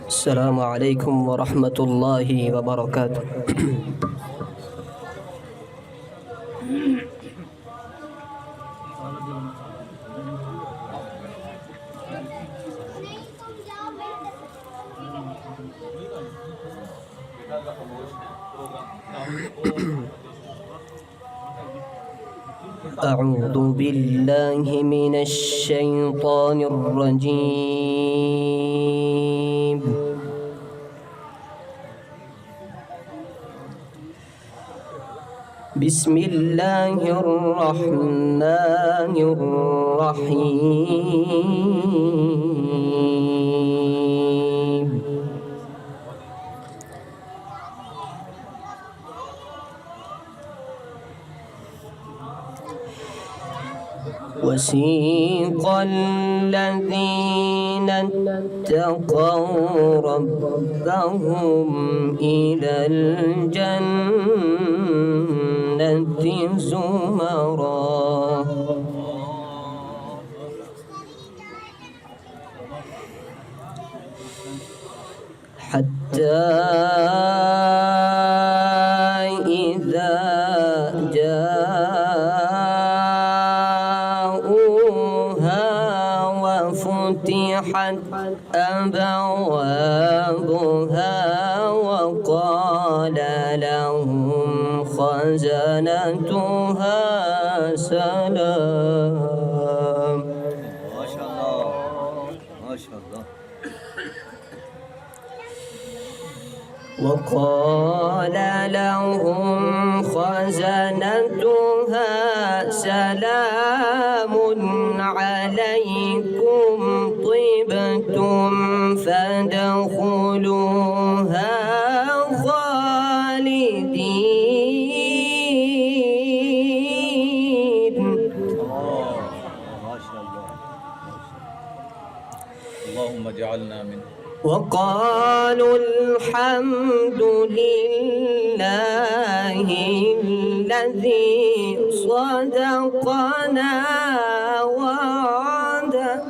السلام عليكم ورحمة الله وبركاته. أعوذ بالله من الشيطان الرجيم. بسم الله الرحمن الرحيم. وسيق الذين اتقوا ربهم إلى الجنة زمرا حتى إذا فتحت أبوابها وقال لهم خزنتها سلام. ما شاء الله ما شاء الله. وقال لهم خزنتها سلام عليكم طبتم فادخلوها خالدين. ما شاء الله. اللهم اجعلنا منه. وقالوا الحمد لله الذي صدقنا وعده.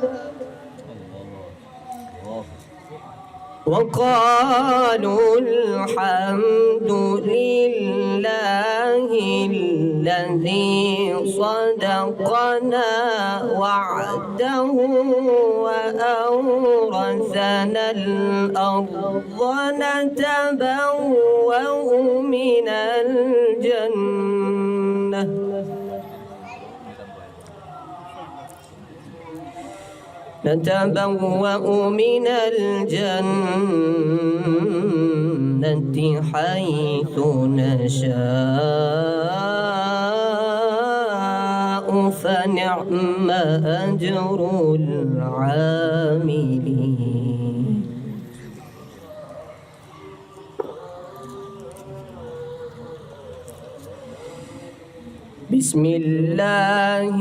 وقالوا الحمد لله الذي صدقنا وعده وأورثنا الأرض نتبوأ من الجنة حيث نشاء فنعم أجر العاملين. بسم الله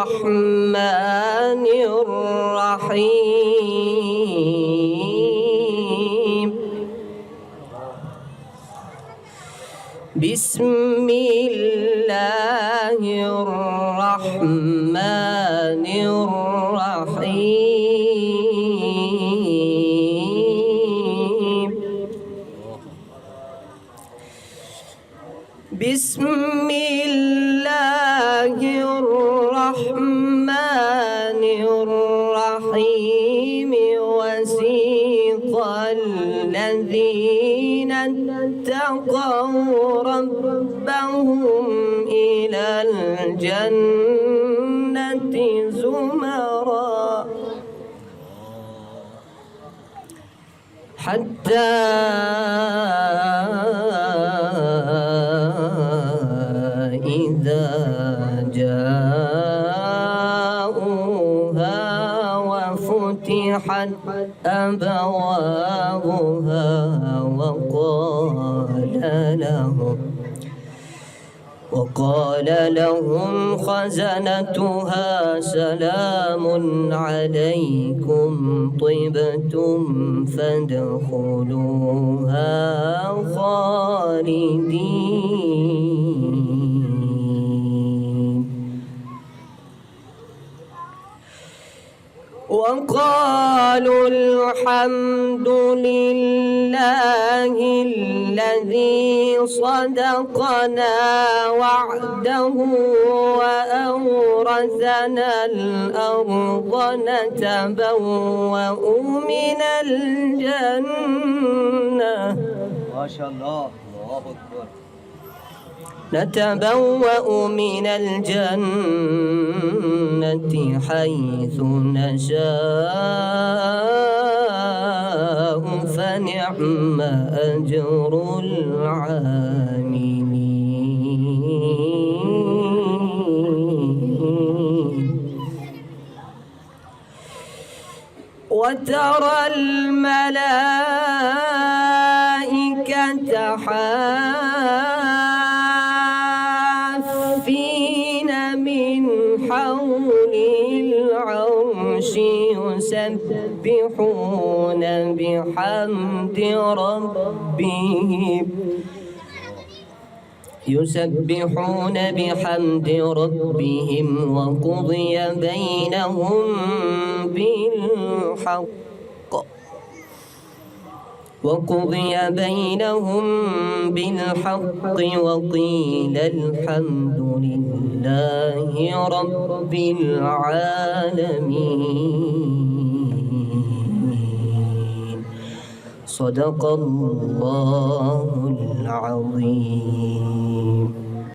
الرحمن الرحيم. بسم الله الرحمن الرحيم. بسم الله الرحمن الرحيم. وسيق الذين اتقوا ربهم إلى الجنة زمرا حتى إذا جاءوها وفتحت أبوابها وقال لهم خزنتها سلام عليكم طبتم فادخلوها خالدين. وقالوا الحمد لله الذي صدقنا وعده وأورثنا الأرض نتبوأ من الجنة ما شاء الله. الله أكبر. نتبوأ من الجنة حيث نشاء فنعم أجر العاملين وترى الملائكة حافين من حول العرش يسبحون بحمد ربهم وقضي بينهم بالحق وقيل الحمد لله رب العالمين. صدق الله العظيم.